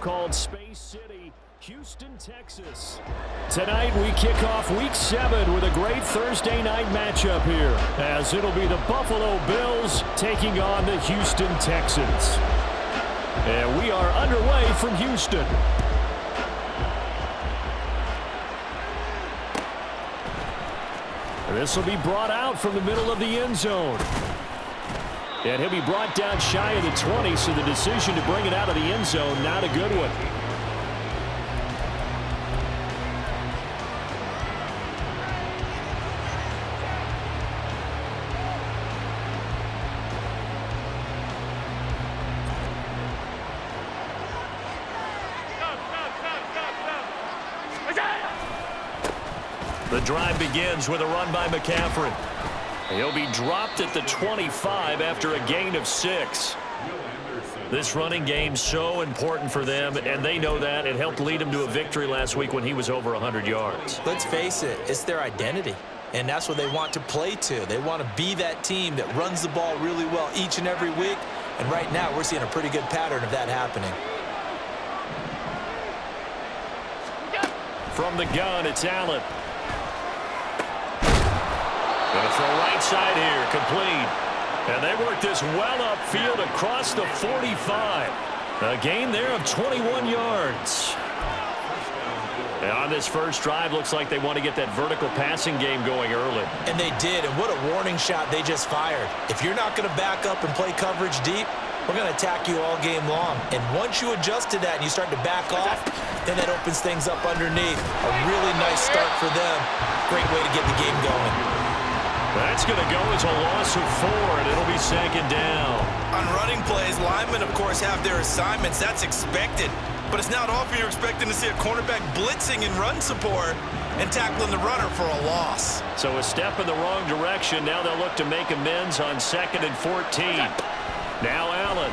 Called Space City, Houston, Texas. Tonight we kick off Week 7 with a great Thursday night matchup here, as it'll be the Buffalo Bills taking on the Houston Texans. And we are underway from Houston. This will be brought out from the middle of the end zone. And he'll be brought down shy of the 20, so the decision to bring it out of the end zone, not a good one. The drive begins with a run by McCaffrey. He'll be dropped at the 25 after a gain of 6. This running game so important for them, and they know that. It helped lead them to a victory last week when he was over 100 yards. Let's face it, it's their identity, and that's what they want to play to. They want to be that team that runs the ball really well each and every week, and right now we're seeing a pretty good pattern of that happening. From the gun, it's Allen. Going to throw right side here, complete. And they work this well upfield across the 45. A gain there of 21 yards. And on this first drive, looks like they want to get that vertical passing game going early. And they did, and what a warning shot they just fired. If you're not going to back up and play coverage deep, we're going to attack you all game long. And once you adjust to that and you start to back off, then that opens things up underneath. A really nice start for them. Great way to get the game going. That's going to go as a loss of 4, and it'll be second down. On running plays, linemen, of course, have their assignments. That's expected. But it's not often you're expecting to see a cornerback blitzing in run support and tackling the runner for a loss. So a step in the wrong direction. Now they'll look to make amends on 2nd and 14. Now Allen.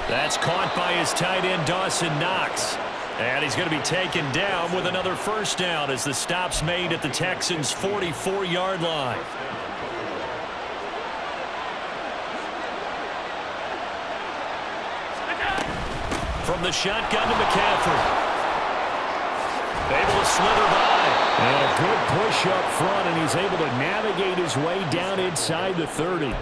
That's caught by his tight end, Dawson Knox. And he's going to be taken down with another first down as the stop's made at the Texans' 44-yard line. From the shotgun to McCaffrey. Able to slither by. And a good push up front, and he's able to navigate his way down inside the 30.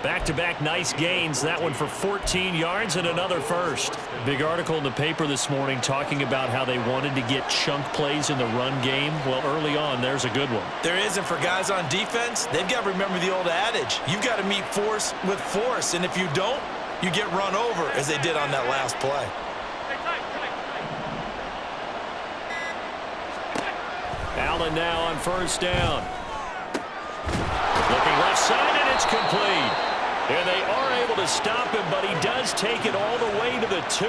Back-to-back nice gains, that one for 14 yards and another first. Big article in the paper this morning talking about how they wanted to get chunk plays in the run game. Well, early on, there's a good one. There is, and for guys on defense, they've got to remember the old adage. You've got to meet force with force, and if you don't, you get run over, as they did on that last play. Allen now on first down. Looking left side, and it's complete. And they are able to stop him, but he does take it all the way to the 2.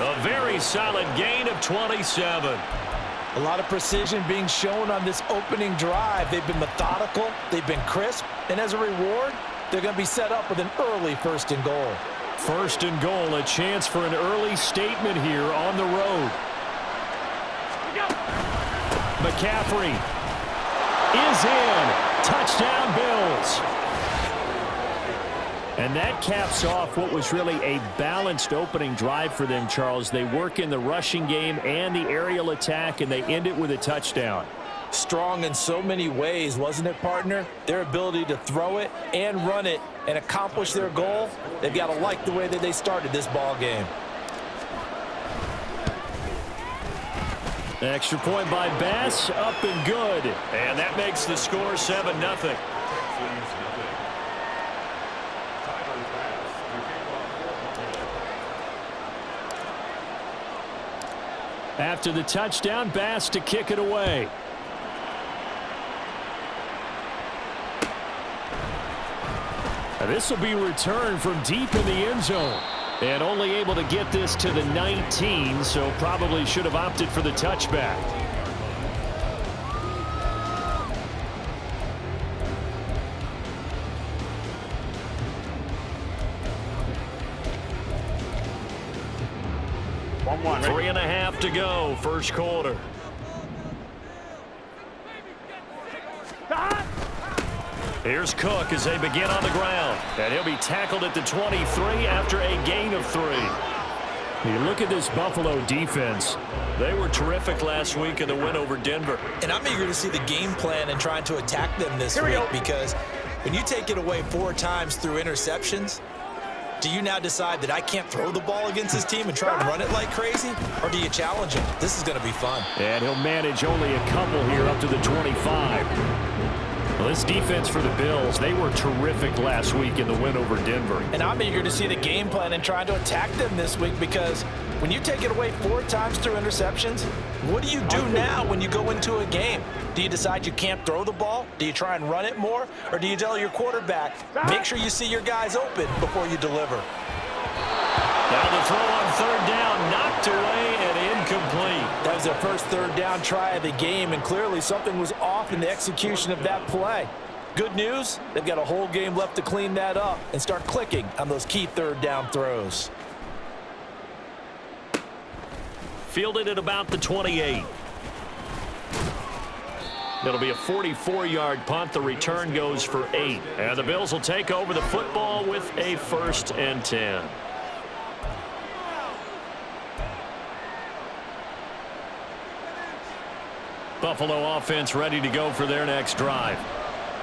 A very solid gain of 27. A lot of precision being shown on this opening drive. They've been methodical, they've been crisp, and as a reward, they're going to be set up with an early 1st and goal. 1st and goal, a chance for an early statement here on the road. McCaffrey is in. Touchdown, Bills. And that caps off what was really a balanced opening drive for them, Charles. They work in the rushing game and the aerial attack, and they end it with a touchdown. Strong in so many ways, wasn't it, partner? Their ability to throw it and run it and accomplish their goal, they've got to like the way that they started this ball game. Extra point by Bass, up and good. And that makes the score 7-0. After the touchdown, Bass to kick it away. And this will be returned from deep in the end zone. And only able to get this to the 19, so probably should have opted for the touchback. One. 3.5 to go, first quarter. Here's Cook as they begin on the ground. And he'll be tackled at the 23 after a gain of 3. You look at this Buffalo defense. They were terrific last week in the win over Denver. And I'm eager to see the game plan and trying to attack them this week, because when you take it away 4 times through interceptions, do you now decide that I can't throw the ball against this team and try and run it like crazy? Or do you challenge him? This is going to be fun. And he'll manage only a couple here up to the 25. Well, this defense for the Bills, they were terrific last week in the win over Denver. And I'm eager to see the game plan and trying to attack them this week, because when you take it away 4 times through interceptions, what do you do now when you go into a game? Do you decide you can't throw the ball? Do you try and run it more? Or do you tell your quarterback, make sure you see your guys open before you deliver? Now the throw on 3rd down, knocked away and incomplete. That was their first 3rd down try of the game, and clearly something was off in the execution of that play. Good news, they've got a whole game left to clean that up and start clicking on those key 3rd down throws. Fielded at about the 28. It'll be a 44-yard punt. The return goes for 8. And the Bills will take over the football with a 1st and 10. Buffalo offense ready to go for their next drive.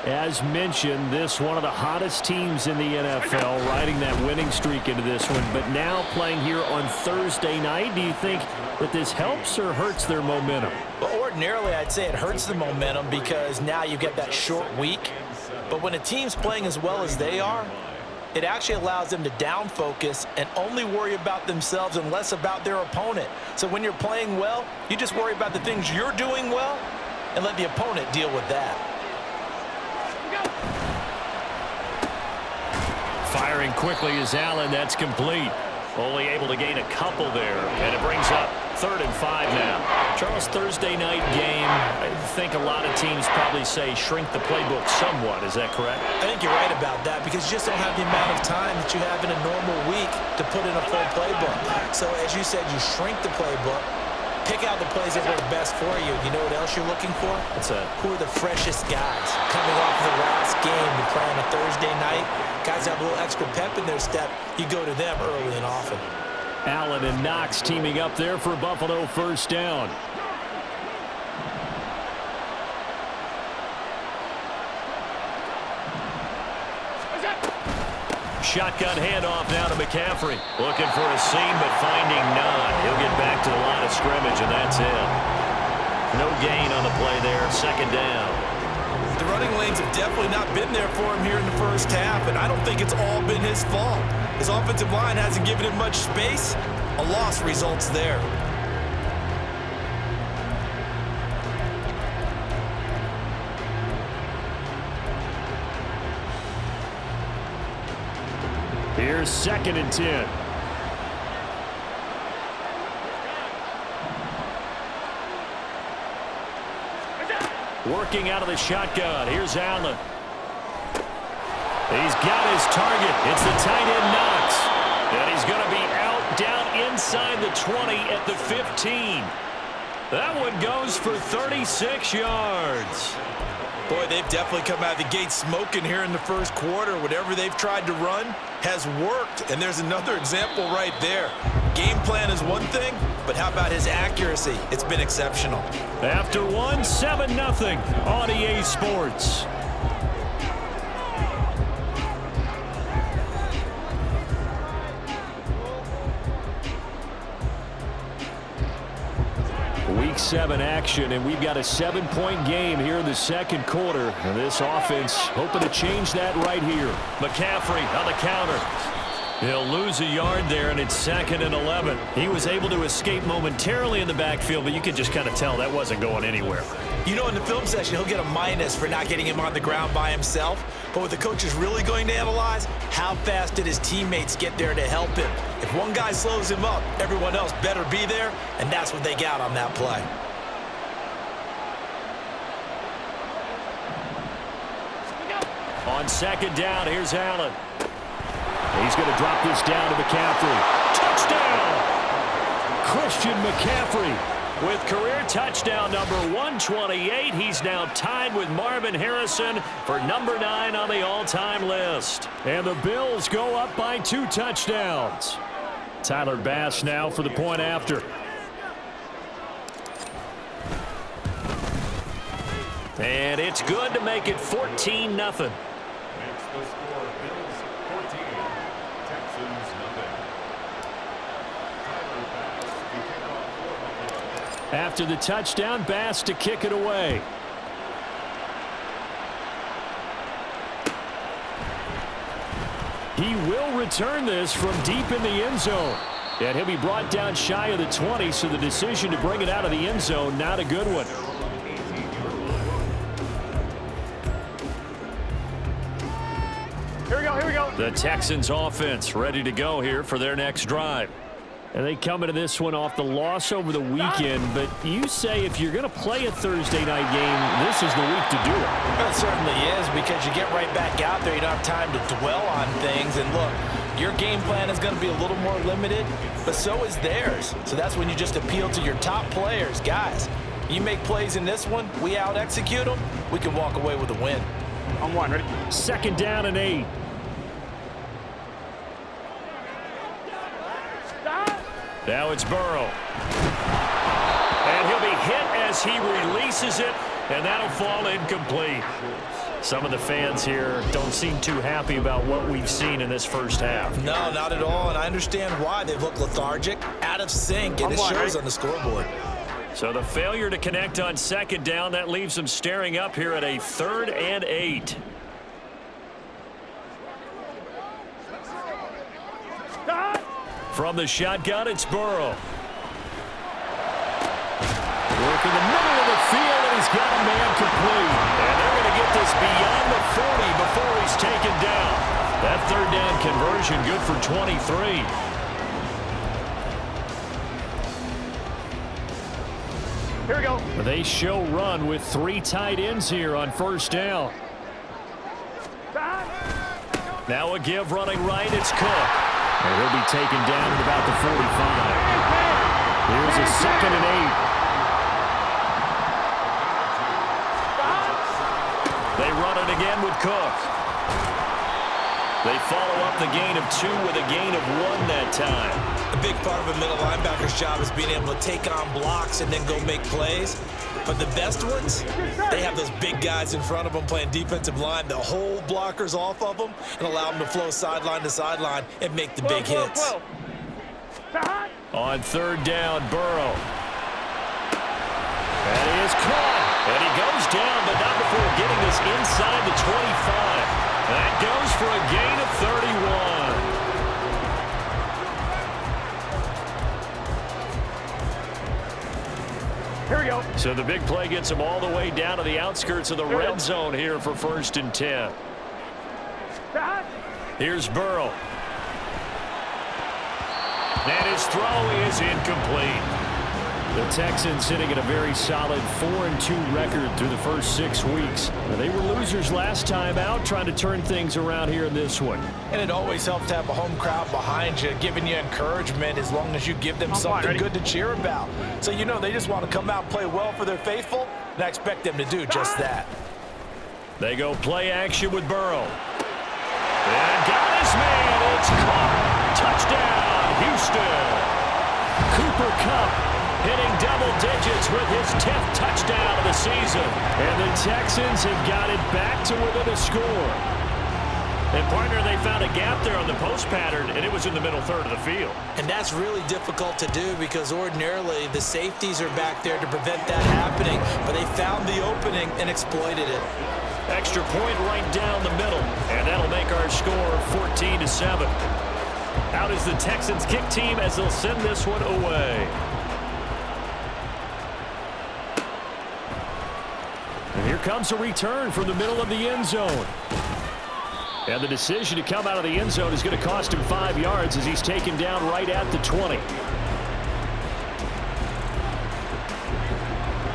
As mentioned, this one of the hottest teams in the NFL, riding that winning streak into this one, but now playing here on Thursday night. Do you think that this helps or hurts their momentum? Well, ordinarily, I'd say it hurts the momentum, because now you get that short week. But when a team's playing as well as they are, it actually allows them to down focus and only worry about themselves and less about their opponent. So when you're playing well, you just worry about the things you're doing well and let the opponent deal with that. Firing quickly is Allen. That's complete. Only able to gain a couple there. And it brings up 3rd and 5 now. Charles, Thursday night game, I think a lot of teams probably say shrink the playbook somewhat. Is that correct? I think you're right about that, because you just don't have the amount of time that you have in a normal week to put in a full playbook. So as you said, you shrink the playbook, pick out the plays that work best for you. You know what else you're looking for? What's that? Who are the freshest guys coming off the last game to play on a Thursday night? Guys have a little extra pep in their step. You go to them early and often. Allen and Knox teaming up there for Buffalo 1st down. Shotgun handoff now to McCaffrey. Looking for a seam, but finding none. He'll get back to the line of scrimmage, and that's it. No gain on the play there. 2nd down. The running lanes have definitely not been there for him here in the first half, and I don't think it's all been his fault. His offensive line hasn't given him much space. A loss results there. Here's 2nd and 10. Working out of the shotgun. Here's Allen. He's got his target. It's the tight end Knox. And he's going to be out down inside the 20 at the 15. That one goes for 36 yards. Boy, they've definitely come out of the gate smoking here in the first quarter. Whatever they've tried to run has worked, and there's another example right there. Game plan is one thing, but how about his accuracy? It's been exceptional. After one, 7-0 on EA Sports. Week 7 action, and we've got a 7-point game here in the 2nd quarter. And this offense hoping to change that right here. McCaffrey on the counter. He'll lose a yard there, and it's 2nd and 11. He was able to escape momentarily in the backfield, but you could just kind of tell that wasn't going anywhere. You know, in the film session, he'll get a minus for not getting him on the ground by himself. But what the coach is really going to analyze, how fast did his teammates get there to help him? If one guy slows him up, everyone else better be there, and that's what they got on that play. On 2nd down, here's Allen. He's going to drop this down to McCaffrey. Touchdown! Christian McCaffrey. With career touchdown number 128, he's now tied with Marvin Harrison for number 9 on the all-time list. And the Bills go up by 2 touchdowns. Tyler Bass now for the point after. And it's good to make it 14-0. After the touchdown, Bass to kick it away. He will return this from deep in the end zone. And he'll be brought down shy of the 20, so the decision to bring it out of the end zone, not a good one. Here we go. The Texans offense ready to go here for their next drive. And they come into this one off the loss over the weekend, but you say if you're going to play a Thursday night game, this is the week to do it. Well, it certainly is, because you get right back out there. You don't have time to dwell on things. And look, your game plan is going to be a little more limited, but so is theirs. So that's when you just appeal to your top players. Guys, you make plays in this one, we out-execute them, we can walk away with a win. On one, ready? 2nd down and 8. Now it's Burrow. And he'll be hit as he releases it, and that'll fall incomplete. Some of the fans here don't seem too happy about what we've seen in this first half. No, not at all, and I understand why. They look lethargic, out of sync, and it shows on the scoreboard. So the failure to connect on 2nd down, that leaves them staring up here at a 3rd and 8. From the shotgun, it's Burrow. Working the middle of the field, and he's got a man complete. And they're going to get this beyond the 40 before he's taken down. That 3rd down conversion good for 23. Here we go. They show run with 3 tight ends here on 1st down. Now a give running right, it's Cook. And he'll be taken down at about the 45. Here's a 2nd and 8. They run it again with Cook. They follow up the gain of 2 with a gain of 1 that time. A big part of a middle linebacker's job is being able to take on blocks and then go make plays. But the best ones, they have those big guys in front of them playing defensive line that hold blockers off of them and allow them to flow sideline to sideline and make the big hits. On 3rd down, Burrow. And he is caught. And he goes down, but not before getting this inside the 25. That goes for a gain of 31. Here we go. So the big play gets him all the way down to the outskirts of the red zone here for 1st and 10. Here's Burrow. And his throw is incomplete. The Texans sitting at a very solid 4-2 record through the first 6 weeks. They were losers last time out, trying to turn things around here in this one. And it always helps to have a home crowd behind you, giving you encouragement as long as you give them something good to cheer about. So you know they just want to come out and play well for their faithful, and I expect them to do just that. They go play action with Burrow. And got his man. It's caught. Touchdown, Houston. Cooper Kupp hitting double digits with his 10th touchdown of the season. And the Texans have got it back to within a score. And, partner, they found a gap there on the post pattern, and it was in the middle 3rd of the field. And that's really difficult to do because ordinarily the safeties are back there to prevent that happening, but they found the opening and exploited it. Extra point right down the middle, and that'll make our score 14-7. Out is the Texans kick team as they'll send this one away. And here comes a return from the middle of the end zone. And the decision to come out of the end zone is going to cost him 5 yards as he's taken down right at the 20.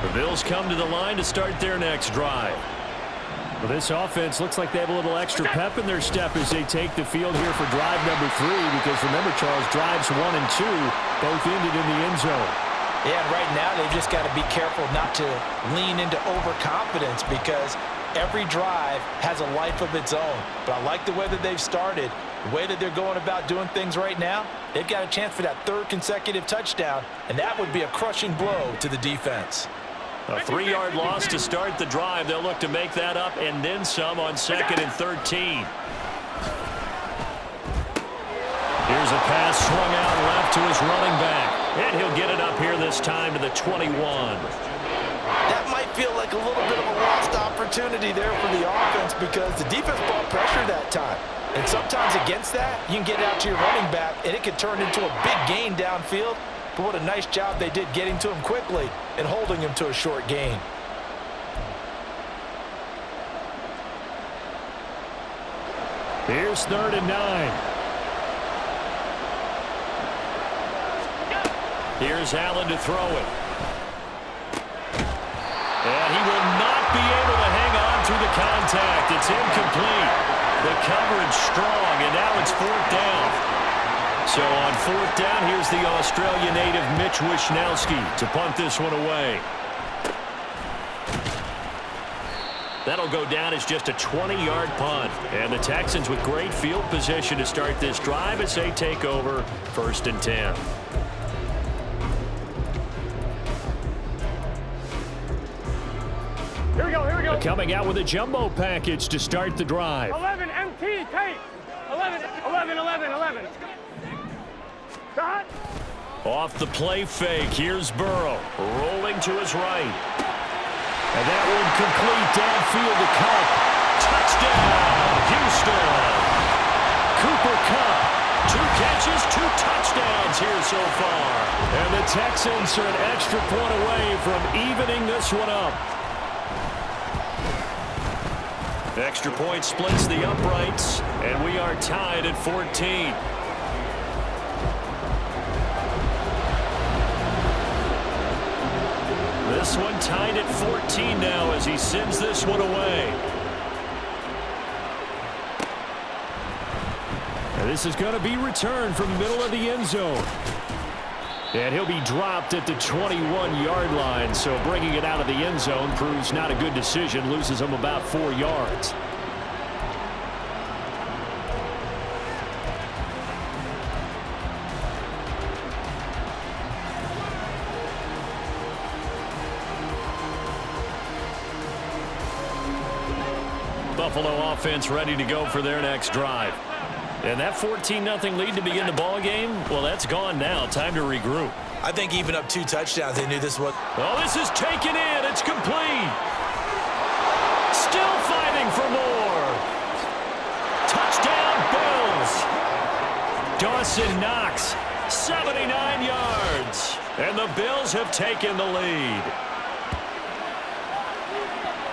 The Bills come to the line to start their next drive. Well, this offense looks like they have a little extra pep in their step as they take the field here for drive number 3, because remember, Charles, drives 1 and 2 both ended in the end zone. Yeah, and right now they've just got to be careful not to lean into overconfidence because every drive has a life of its own. But I like the way that they've started, the way that they're going about doing things right now. They've got a chance for that third consecutive touchdown, and that would be a crushing blow to the defense. A 3-yard loss to start the drive. They'll look to make that up and then some on 2nd and 13. Here's a pass swung out left to his running back. And he'll get it up here this time to the 21. That might feel like a little bit of a lost opportunity there for the offense because the defense brought pressure that time. And sometimes against that, you can get out to your running back, and it can turn into a big gain downfield. But what a nice job they did getting to him quickly and holding him to a short gain. Here's 3rd and 9. Here's Allen to throw it. And he will not be able to hang on through the contact. It's incomplete. The coverage strong, and now it's 4th down. So on 4th down, here's the Australia native Mitch Wishnowsky to punt this one away. That'll go down as just a 20-yard punt. And the Texans with great field position to start this drive as they take over 1st and 10. Here we go, here we go. Coming out with a jumbo package to start the drive. 11, MT, tape. 11, 11, 11, 11. Start. Off the play fake, here's Burrow, rolling to his right. And that one complete downfield to Cup. Touchdown, Houston. Cooper Kupp, 2 catches, 2 touchdowns here so far. And the Texans are an extra point away from evening this one up. Extra point splits the uprights, and we are tied at 14. This one tied at 14 now as he sends this one away. And this is going to be returned from the middle of the end zone. And he'll be dropped at the 21-yard line, so bringing it out of the end zone proves not a good decision, loses him about 4 yards. Buffalo offense ready to go for their next drive. And that 14-0 lead to begin the ball game, well, that's gone now. Time to regroup. I think even up 2 touchdowns, they knew this was. Oh, this is taken in. It's complete. Still fighting for more. Touchdown, Bills. Dawson Knox, 79 yards. And the Bills have taken the lead.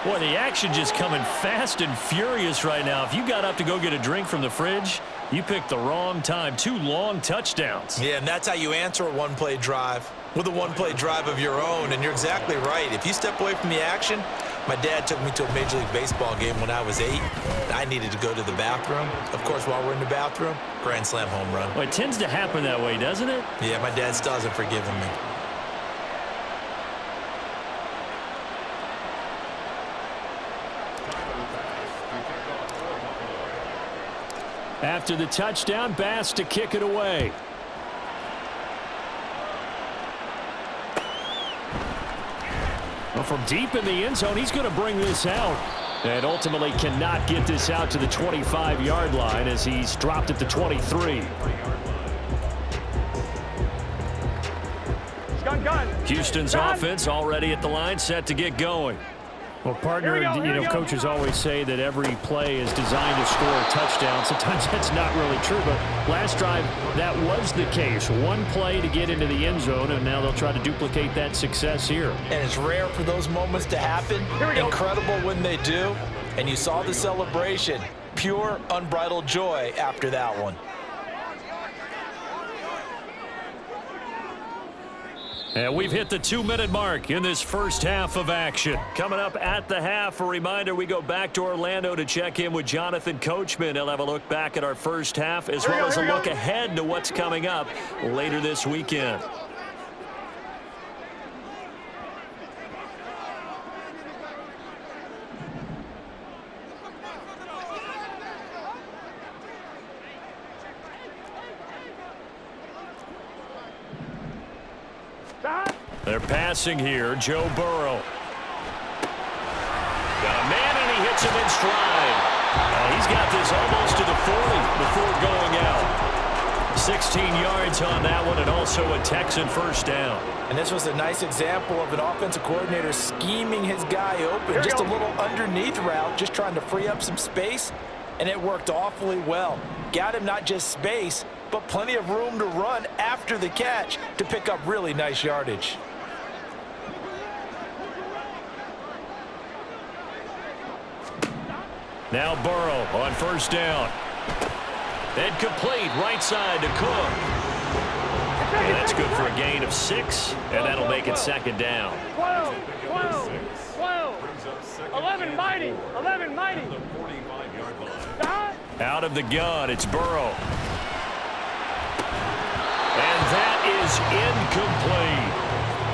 Boy, the action just coming fast and furious right now. If you got up to go get a drink from the fridge, you picked the wrong time. 2 long touchdowns. Yeah, and that's how you answer a one-play drive with a one-play drive of your own. And you're exactly right. If you step away from the action, my dad took me to a Major League Baseball game when I was 8. And I needed to go to the bathroom. Of course, while we're in the bathroom, grand slam home run. Well, it tends to happen that way, doesn't it? Yeah, my dad still hasn't forgiven me. After the touchdown, Bass to kick it away. Well, from deep in the end zone, he's going to bring this out. And ultimately cannot get this out to the 25-yard line as he's dropped at the 23. Houston's offense already at the line, set to get going. Well, partner, coaches always say that every play is designed to score a touchdown. Sometimes that's not really true, but last drive, that was the case. One play to get into the end zone, and now they'll try to duplicate that success here. And it's rare for those moments to happen. Incredible when they do. And you saw the celebration. Pure, unbridled joy after that one. And we've hit the 2-minute mark in this first half of action. Coming up at the half, a reminder, we go back to Orlando to check in with Jonathan Coachman. He'll have a look back at our first half as well as a look ahead to what's coming up later this weekend. They're passing here. Joe Burrow. Got a man, and he hits him in stride. He's got this almost to the 40 before going out. 16 yards on that one, and also a Texan first down. And this was a nice example of an offensive coordinator scheming his guy open. Just a little underneath route, just trying to free up some space, and it worked awfully well. Got him not just space, but plenty of room to run after the catch to pick up really nice yardage. Now Burrow on first down. Incomplete, right side to Cook. And that's good for a gain of 6, and that'll make it second down. 12, 11 mighty, 11 mighty. Out of the gun, it's Burrow. And that is incomplete.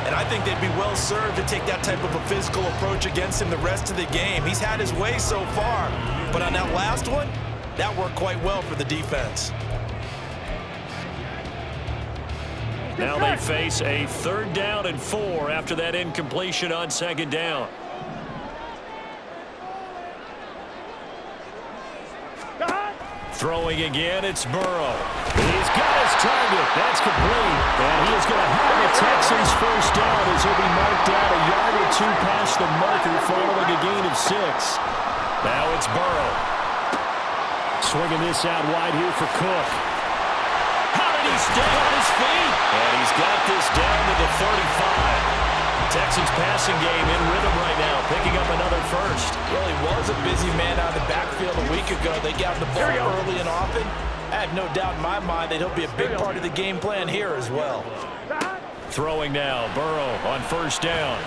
And I think they'd be well served to take that type of a physical approach against him the rest of the game. He's had his way so far, but on that last one, that worked quite well for the defense. Now they face a 3rd down and 4 after that incompletion on second down. Throwing again, it's Burrow. He's got his target. That's complete. And he is going to have the Texans first down as he'll be marked down a yard or 2 past the marker following a gain of 6. Now it's Burrow. Swinging this out wide here for Cook. How did he stay on his feet? And he's got this down to the 35. Texans passing game in rhythm right now, picking up another first. Well, he was a busy man out of the backfield a week ago. They got the ball early and often. I have no doubt in my mind that he'll be a big part of the game plan here as well. Throwing now, Burrow on first down.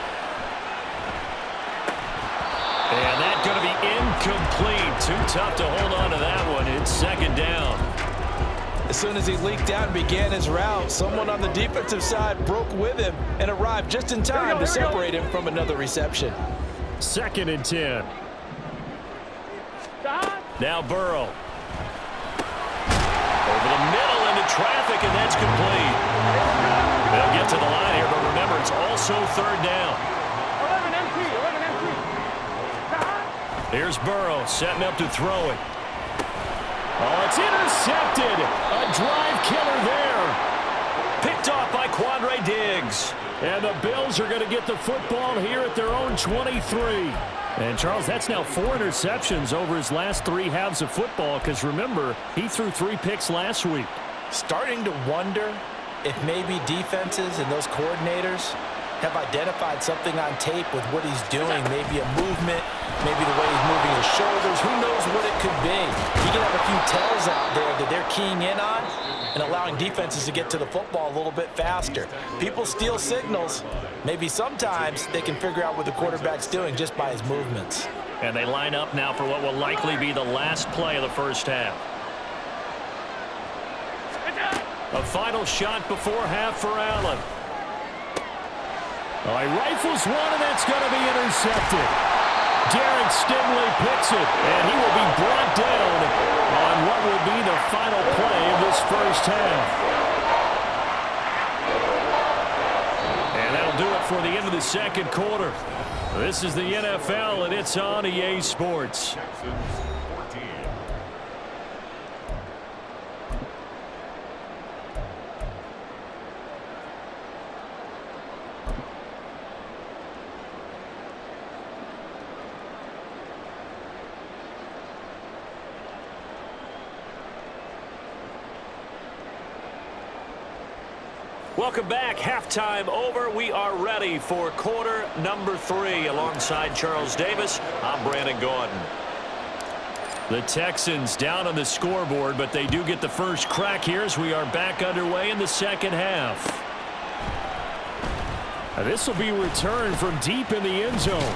And that's going to be incomplete. Too tough to hold on to that one. It's second down. As soon as he leaked out and began his route, someone on the defensive side broke with him and arrived just in time to separate him from another reception. 2nd and 10. Now Burrow. Over the middle into traffic, and that's complete. They'll get to the line here, but remember, it's also 3rd down. 11 empty, 11 empty. Here's Burrow setting up to throw it. Oh, it's intercepted. A drive killer there. Picked off by Quandre Diggs. And the Bills are going to get the football here at their own 23. And, Charles, that's now 4 interceptions over his last 3 halves of football because, remember, he threw 3 picks last week. Starting to wonder if maybe defenses and those coordinators have identified something on tape with what he's doing, maybe a movement, maybe the way he's moving his shoulders. Who knows what it could be? He can have a few tells out there that they're keying in on and allowing defenses to get to the football a little bit faster. People steal signals. Maybe sometimes they can figure out what the quarterback's doing just by his movements. And they line up now for what will likely be the last play of the first half. A final shot before half for Allen. All right, rifles one, and that's going to be intercepted. Derek Stingley picks it, and he will be brought down on what will be the final play of this first half. And that'll do it for the end of the second quarter. This is the NFL, and it's on EA Sports. Welcome back. Halftime over. We are ready for quarter number 3. Alongside Charles Davis, I'm Brandon Gordon. The Texans down on the scoreboard, but they do get the first crack here as we are back underway in the second half. This will be returned from deep in the end zone.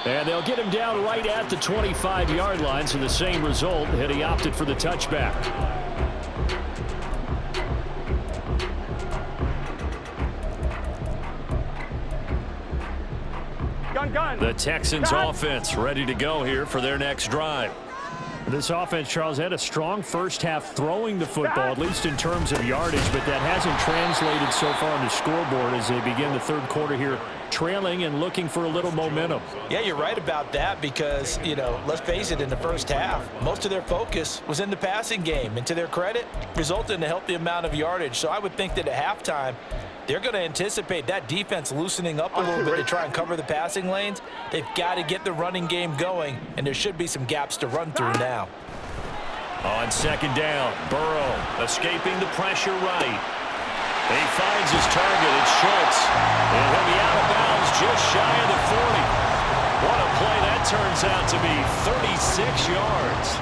And they'll get him down right at the 25-yard line, so the same result, and he opted for the touchback. The Texans offense ready to go here for their next drive. This offense, Charles, had a strong first half throwing the football, at least in terms of yardage, but that hasn't translated so far on the scoreboard as they begin the third quarter here, trailing and looking for a little momentum. Yeah, you're right about that because, you know, let's face it, in the first half, most of their focus was in the passing game. And to their credit, resulted in a healthy amount of yardage. So I would think that at halftime, they're going to anticipate that defense loosening up a little bit to try and cover the passing lanes. They've got to get the running game going, and there should be some gaps to run through now. On second down, Burrow escaping the pressure right. He finds his target. It's Schultz. And he'll be out of bounds just shy of the 40. What a play that turns out to be, 36 yards.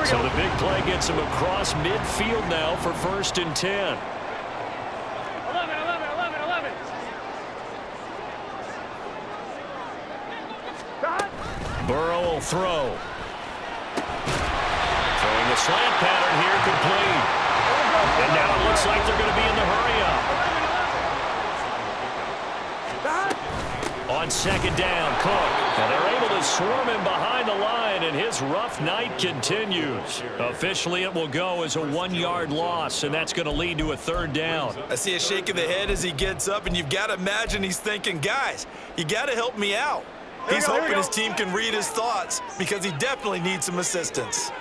So the big play gets him across midfield now for 1st and 10. 11. Burrow will throw. Throwing the slant pattern here, complete. And now it looks like they're going to be in the hurry-up. On second down, Cook. And they're able to swarm him behind the line, and his rough night continues. Officially, it will go as a 1-yard loss, and that's going to lead to a 3rd down. I see a shake of the head as he gets up, and you've got to imagine he's thinking, guys, you got to help me out. He's hoping his team can read his thoughts because he definitely needs some assistance.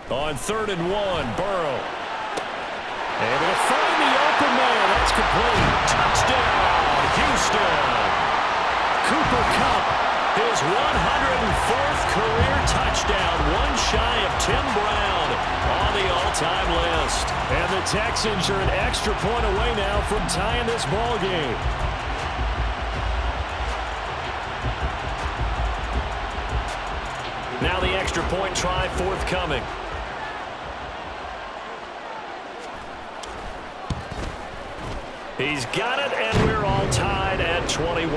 On 3rd and 1, Burrow. Able to find the open man. That's complete. Touchdown, Houston. Cooper Kupp, his 104th career touchdown, one shy of Tim Brown on the all-time list. And the Texans are an extra point away now from tying this ball game. Now the extra point try forthcoming. He's got it, and we're all tied at 21.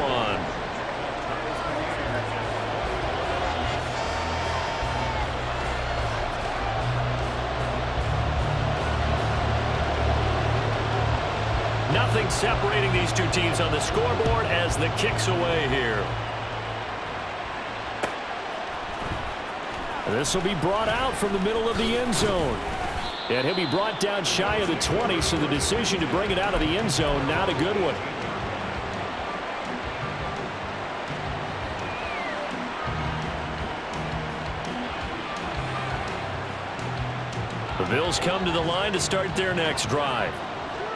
Nothing separating these two teams on the scoreboard as the kick's away here. This will be brought out from the middle of the end zone. And he'll be brought down shy of the 20, so the decision to bring it out of the end zone, not a good one. The Bills come to the line to start their next drive.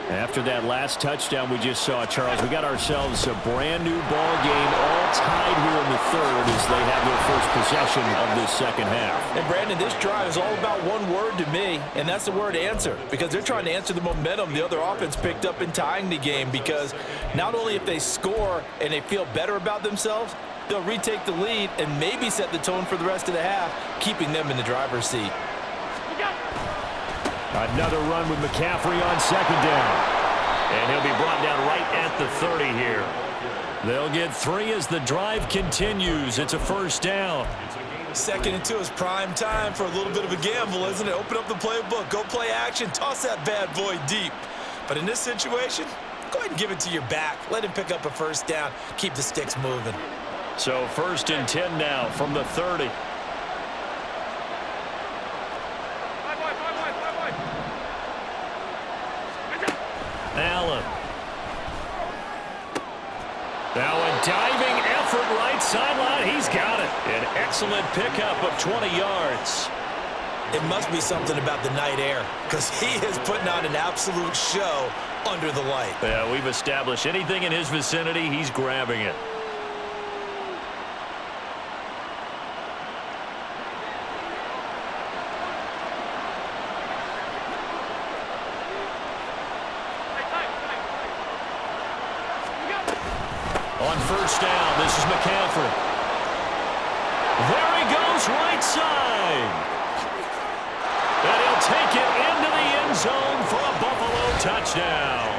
After that last touchdown we just saw, Charles, we got ourselves a brand new ball game, all tied here in the 3rd as they have their first possession of this second half. And Brandon, this drive is all about one word to me, and that's the word answer, because they're trying to answer the momentum the other offense picked up in tying the game, because not only if they score and they feel better about themselves, they'll retake the lead and maybe set the tone for the rest of the half, keeping them in the driver's seat. Another run with McCaffrey on second down. And he'll be brought down right at the 30 here. They'll get 3 as the drive continues. It's a 1st down. 2nd and 2 is prime time for a little bit of a gamble, isn't it? Open up the playbook, go play action, toss that bad boy deep. But in this situation, go ahead and give it to your back. Let him pick up a 1st down. Keep the sticks moving. So 1st and 10 now from the 30. Allen. Now a diving effort right sideline. He's got it. An excellent pickup of 20 yards. It must be something about the night air, because he is putting on an absolute show under the light. Yeah, we've established anything in his vicinity, he's grabbing it. On 1st down, this is McCaffrey. There he goes, right side. And he'll take it into the end zone for a Buffalo touchdown.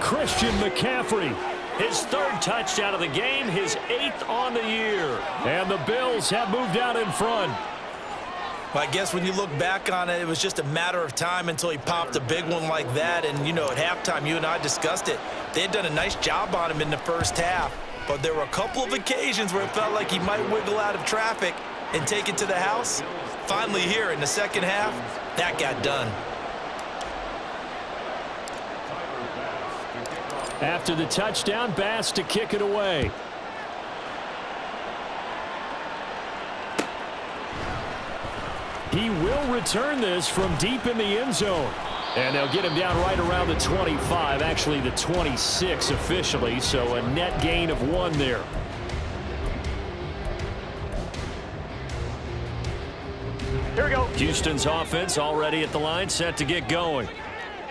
Christian McCaffrey, his 3rd touchdown of the game, his 8th on the year. And the Bills have moved out in front. I guess when you look back on it, it was just a matter of time until he popped a big one like that. And, you know, at halftime, you and I discussed it. They had done a nice job on him in the first half. But there were a couple of occasions where it felt like he might wiggle out of traffic and take it to the house. Finally here in the second half, that got done. After the touchdown, Bass to kick it away. He will return this from deep in the end zone. And they'll get him down right around the 25, actually the 26 officially, so a net gain of 1 there. Here we go. Houston's offense already at the line, set to get going.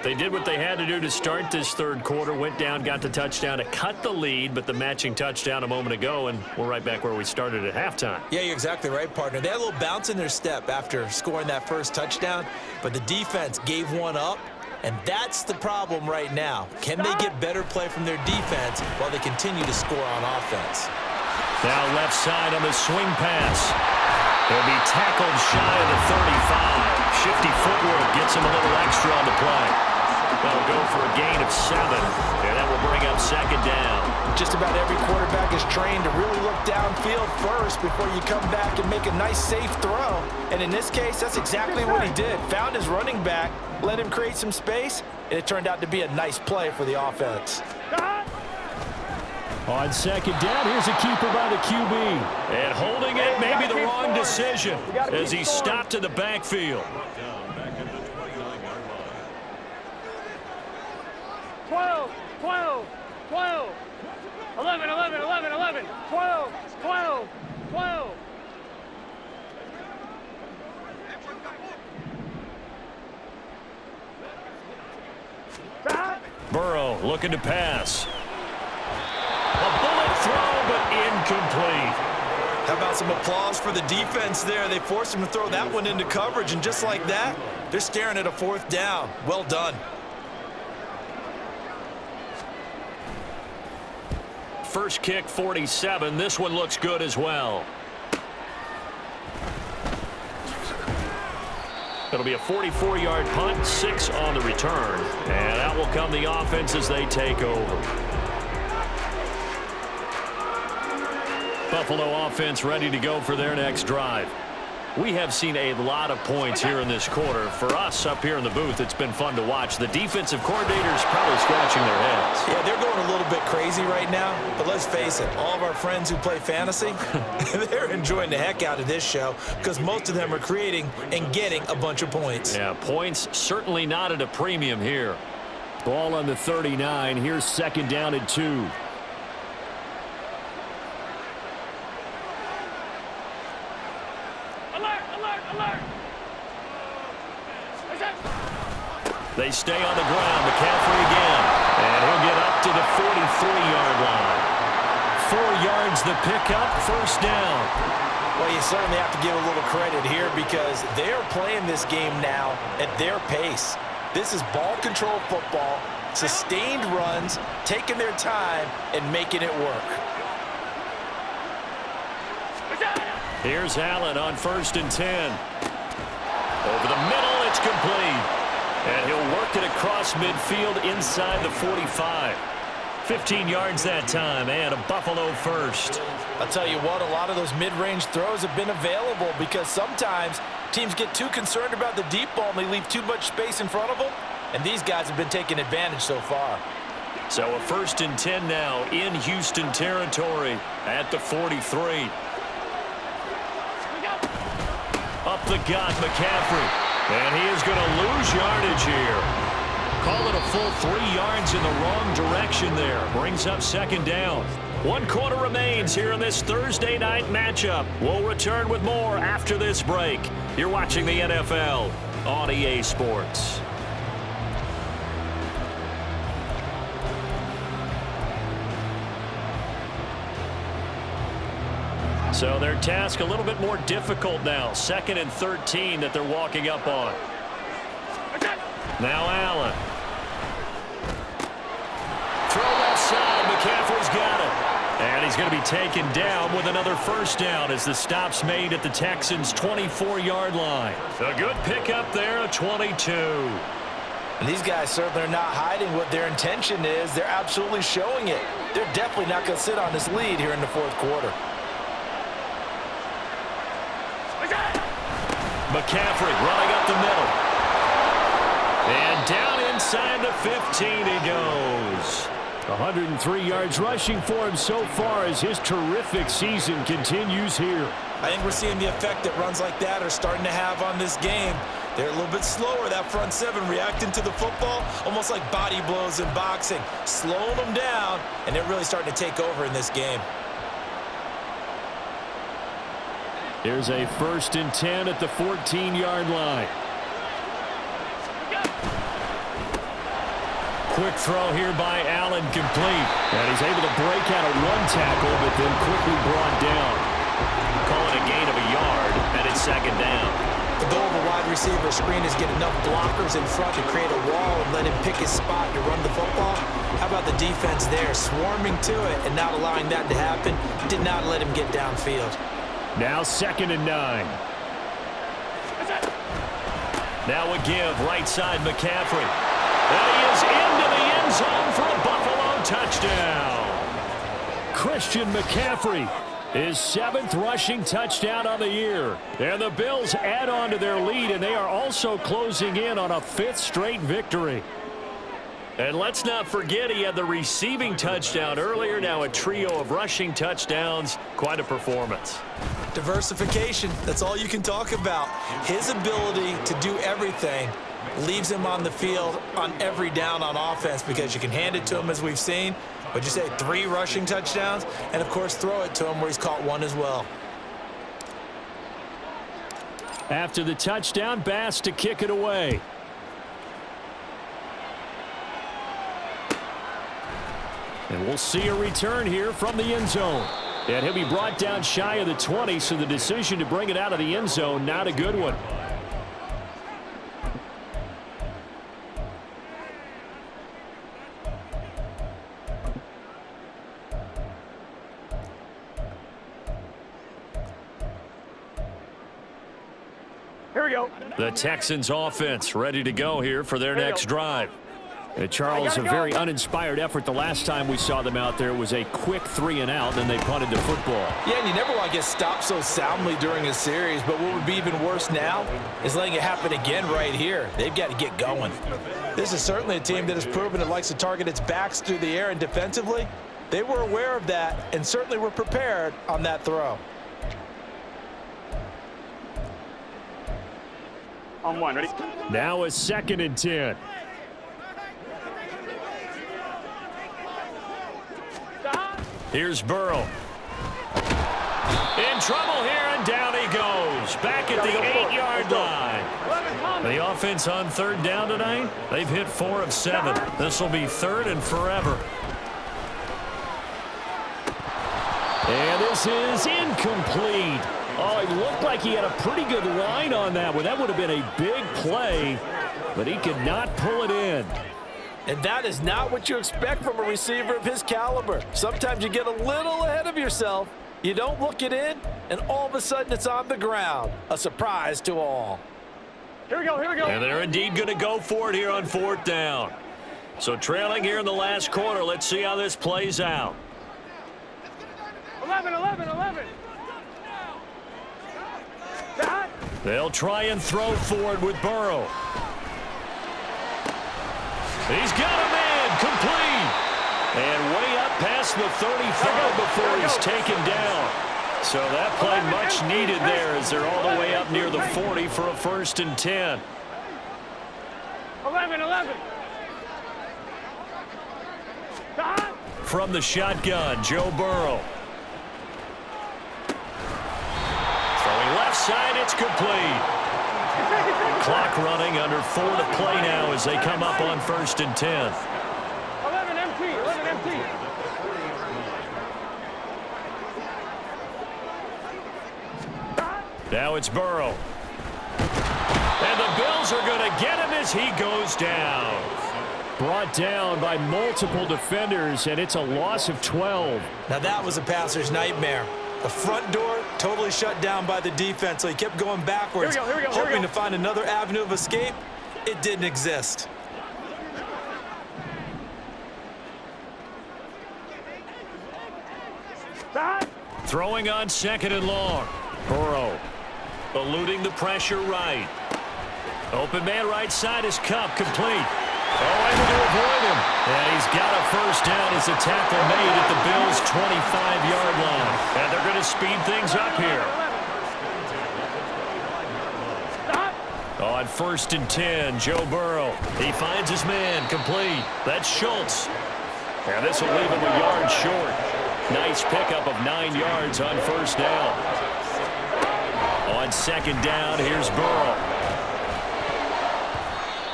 They did what they had to do to start this third quarter, went down, got the touchdown to cut the lead, but the matching touchdown a moment ago, and we're right back where we started at halftime. Yeah, you're exactly right, partner. They had a little bounce in their step after scoring that first touchdown, but the defense gave one up, and that's the problem right now. Can they get better play from their defense while they continue to score on offense? Now left side on the swing pass. He'll be tackled shy of the 35. Shifty footwork gets him a little extra on the play. They'll go for a gain of 7, and that will bring up second down. Just about every quarterback is trained to really look downfield first before you come back and make a nice, safe throw. And in this case, that's exactly what he did. Found his running back, let him create some space, and it turned out to be a nice play for the offense. On second down, here's a keeper by the QB. And holding it may be the wrong decision as he stopped in the backfield. 12, 12, 12, 11, 11, 11, 11, 12, 12, 12. Burrow looking to pass. A bullet throw, but incomplete. How about some applause for the defense there? They forced him to throw that one into coverage, and just like that, they're staring at a 4th down. Well done. First kick, 47. This one looks good as well. It'll be a 44-yard punt, 6 on the return. And out will come the offense as they take over. Buffalo offense ready to go for their next drive. We have seen a lot of points here in this quarter. For us up here in the booth, it's been fun to watch. The defensive coordinators probably scratching their heads. Yeah, they're going a little bit crazy right now, but let's face it, all of our friends who play fantasy, they're enjoying the heck out of this show because most of them are creating and getting a bunch of points. Yeah, points certainly not at a premium here. Ball on the 39. Here's second down and 2. They stay on the ground. McCaffrey again. And he'll get up to the 43-yard line. 4 yards the pickup, first down. Well, you certainly have to give a little credit here because they're playing this game now at their pace. This is ball control football, sustained runs, taking their time, and making it work. Here's Allen on 1st and 10. Over the middle, it's complete. And he'll work it across midfield inside the 45. 15 yards that time, and a Buffalo first. I'll tell you what, a lot of those mid-range throws have been available because sometimes teams get too concerned about the deep ball and they leave too much space in front of them, and these guys have been taking advantage so far. So a 1st and 10 now in Houston territory at the 43. Up the gut, McCaffrey. And he is going to lose yardage here. Call it a full 3 yards in the wrong direction there. Brings up second down. 1 quarter remains here in this Thursday night matchup. We'll return with more after this break. You're watching the NFL on EA Sports. So their task a little bit more difficult now. 2nd and 13 that they're walking up on. Now Allen. Throw left side. McCaffrey's got it. And he's he's going to be taken down with another first down as the stop's made at the Texans' 24-yard line. A good pickup there, a 22. And these guys certainly are not hiding what their intention is. They're absolutely showing it. They're definitely not going to sit on this lead here in the fourth quarter. McCaffrey running up the middle. And down inside the 15 he goes. 103 yards rushing for him so far as his terrific season continues here. I think we're seeing the effect that runs like that are starting to have on this game. They're a little bit slower, that front seven, reacting to the football, almost like body blows in boxing, slowing them down, and they're really starting to take over in this game. Here's a 1st and 10 at the 14-yard line. Quick throw here by Allen, complete. And he's able to break out of one tackle, but then quickly brought down. Call it a gain of a yard, and it's 2nd down. The goal of a wide receiver screen is get enough blockers in front to create a wall and let him pick his spot to run the football. How about the defense there, swarming to it and not allowing that to happen? Did not let him get downfield. Now 2nd and 9. Now a give, right side McCaffrey. And he is into the end zone for a Buffalo touchdown. Christian McCaffrey, his 7th rushing touchdown on the year. And the Bills add on to their lead, and they are also closing in on a 5th straight victory. And let's not forget he had the receiving touchdown earlier. Now a trio of rushing touchdowns. Quite a performance. Diversification, that's all you can talk about. His ability to do everything leaves him on the field on every down on offense because you can hand it to him as we've seen. What'd you say, 3 rushing touchdowns? And, of course, throw it to him where he's caught 1 as well. After the touchdown, Bass to kick it away. And we'll see a return here from the end zone. And he'll be brought down shy of the 20, so the decision to bring it out of the end zone, not a good one. Here we go. The Texans offense ready to go here for their next drive. And Charles, a very uninspired effort the last time we saw them out there. Was a quick 3 and out, then they punted the football. Yeah, and you never want to get stopped so soundly during a series, but what would be even worse now is letting it happen again right here. They've got to get going. This is certainly a team that has proven it likes to target its backs through the air, and defensively, they were aware of that and certainly were prepared on that throw. On 1, ready? Now a 2nd and 10. Here's Burrow. In trouble here, and down he goes. Back at the 8-yard line. The offense on 3rd down tonight, they've hit 4 of 7. This will be 3rd and forever. And this is incomplete. Oh, it looked like he had a pretty good line on that one. That would have been a big play, but he could not pull it in. And that is not what you expect from a receiver of his caliber. Sometimes you get a little ahead of yourself, you don't look it in, and all of a sudden it's on the ground. A surprise to all. Here we go, here we go. And they're indeed going to go for it here on 4th down. So trailing here in the last quarter, let's see how this plays out. 11, 11, 11. They'll try and throw forward with Burrow. He's got a man, complete. And way up past the 35 before he's taken down. So that play much needed there as they're all the way up near the 40 for a 1st and 10. 11, 11. From the shotgun, Joe Burrow. Throwing left side, it's complete. Clock running, under 4 to play now as they come up on 1st and 10. 11 empty, 11 empty. Now it's Burrow. And the Bills are going to get him as he goes down. Brought down by multiple defenders, and it's a loss of 12. Now that was a passer's nightmare. The front door totally shut down by the defense, so he kept going backwards, hoping to find another avenue of escape. It didn't exist. Throwing on 2nd and long. Burrow eluding the pressure right. Open man right side is Cup, complete. Oh, able to avoid him. And he's got a first down as the tackle made at the Bills' 25-yard line. And they're going to speed things up here. On 1st and 10, Joe Burrow. He finds his man, complete. That's Schultz. And this will leave him a yard short. Nice pickup of 9 yards on 1st down. On 2nd down, here's Burrow.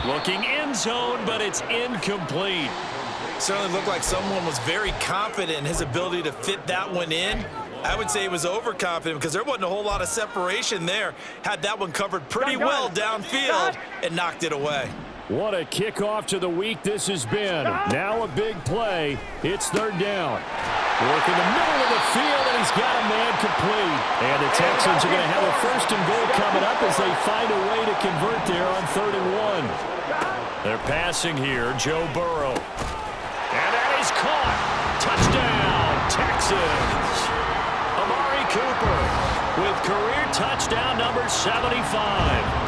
Looking end zone, but it's incomplete. Certainly looked like someone was very confident in his ability to fit that one in. I would say he was overconfident because there wasn't a whole lot of separation there. Had that one covered pretty well downfield and knocked it away. What a kickoff to the week this has been. Now a big play. It's 3rd down. Work in the middle of the field, and he's got a man complete. And the Texans are going to have a 1st and goal coming up as they find a way to convert there on 3rd and 1. They're passing here, Joe Burrow. And that is caught. Touchdown, Texans. Amari Cooper with career touchdown number 75.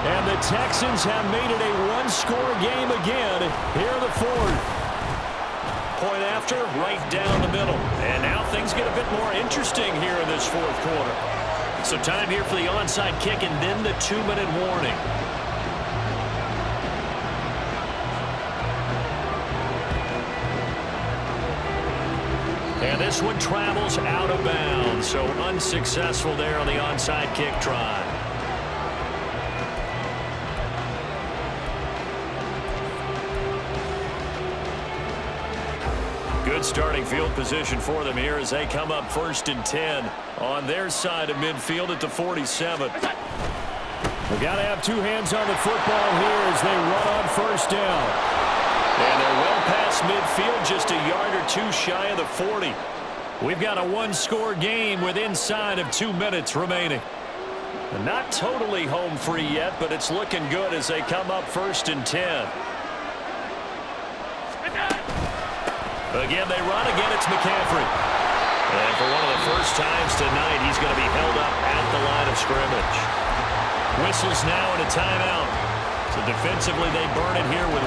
And the Texans have made it a one-score game again here in the 4th. Point after, right down the middle. And now things get a bit more interesting here in this 4th quarter. So time here for the onside kick and then the 2-minute warning. And this one travels out of bounds, so unsuccessful there on the onside kick try. Good starting field position for them here as they come up 1st and 10 on their side of midfield at the 47. We've got to have 2 hands on the football here as they run on 1st down. And they're well past midfield, just a yard or 2 shy of the 40. We've got a one-score game with inside of 2 minutes remaining. Not totally home free yet, but it's looking good as they come up 1st and 10. Again, they run. Again, it's McCaffrey. And for one of the first times tonight, he's going to be held up at the line of scrimmage. Whistles now and a timeout. So defensively, they burn it here with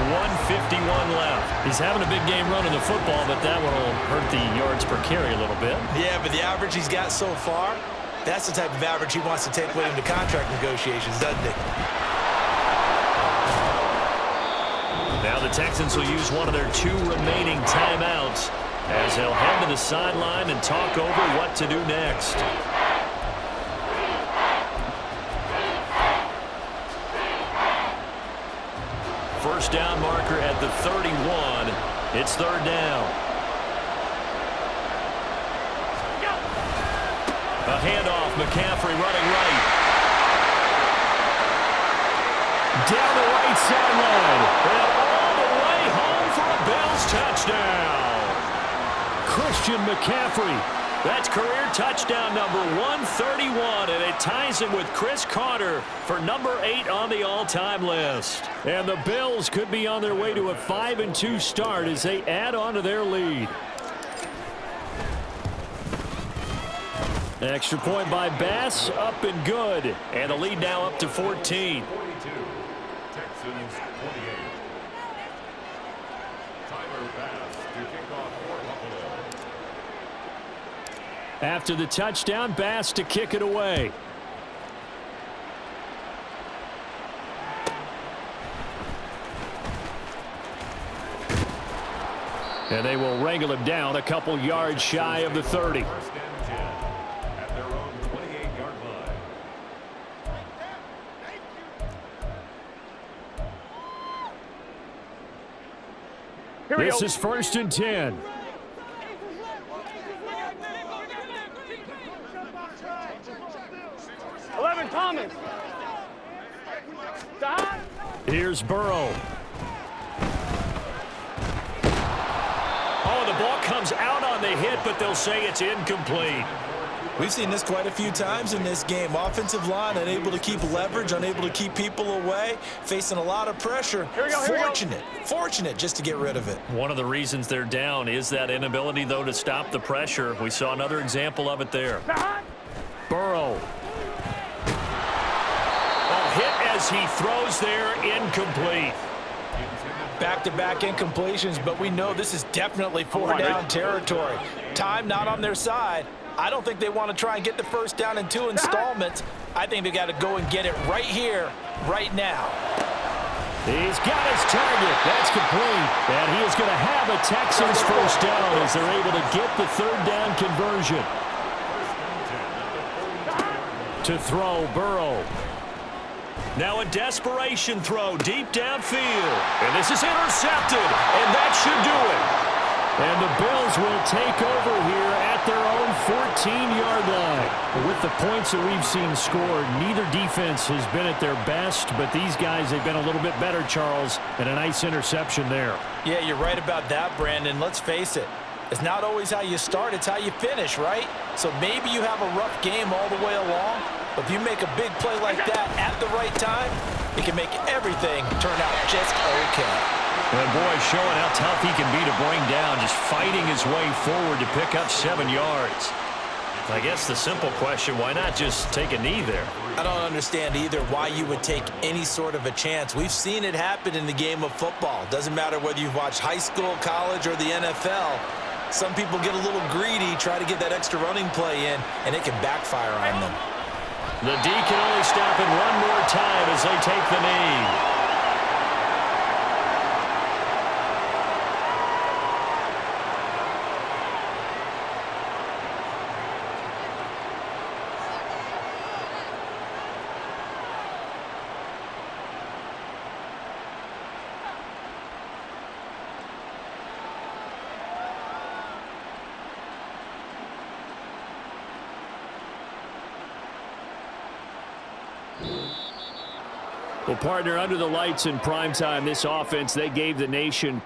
1:51 left. He's having a big game running the football, but that one will hurt the yards per carry a little bit. Yeah, but the average he's got so far, that's the type of average he wants to take with him to contract negotiations, doesn't he? Now the Texans will use one of their 2 remaining timeouts as they'll head to the sideline and talk over what to do next. First down marker at the 31. It's 3rd down. A handoff, McCaffrey running right. Down the right sideline. And all the way home for a Bills touchdown. Christian McCaffrey. That's career touchdown number 131, and it ties him with Chris Carter for number 8 on the all-time list. And the Bills could be on their way to a 5-2 start as they add on to their lead. Extra point by Bass, up and good. And the lead now up to 14. After the touchdown, Bass to kick it away. And they will wrangle him down a couple yards shy of the 30. At their own 28-yard line. This is 1st and 10. Thomas. Here's Burrow. on the hit, but they'll say it's incomplete. We've seen this quite a few times in this game. Offensive line unable to keep leverage, unable to keep people away, facing a lot of pressure. Fortunate just to get rid of it. One of the reasons they're down is that inability, though, to stop the pressure. We saw another example of it there. Burrow. A hit as he throws there, incomplete. Back-to-back incompletions, but we know this is definitely four-down territory. Time not on their side. I don't think they want to try and get the first down in 2 installments. I think they got to go and get it right here, right now. He's got his target. That's complete. And he is going to have a Texans first down as they're able to get the third down conversion. To throw, Burrow. Now a desperation throw deep downfield. And this is intercepted. And that should do it. And the Bills will take over here at their own 14-yard line. With the points that we've seen scored, neither defense has been at their best, but these guys have been a little bit better, Charles, and a nice interception there. Yeah, you're right about that, Brandon. Let's face it. It's not always how you start, it's how you finish, right? So maybe you have a rough game all the way along, but if you make a big play like that at the right time, it can make everything turn out just okay. And boy, showing how tough he can be to bring down, just fighting his way forward to pick up 7 yards. I guess the simple question, why not just take a knee there? I don't understand either why you would take any sort of a chance. We've seen it happen in the game of football. Doesn't matter whether you've watched high school, college, or the NFL. Some people get a little greedy, try to get that extra running play in, and it can backfire on them. The D can only stop it one more time as they take the knee. Well, partner, under the lights in primetime, this offense, they gave the nation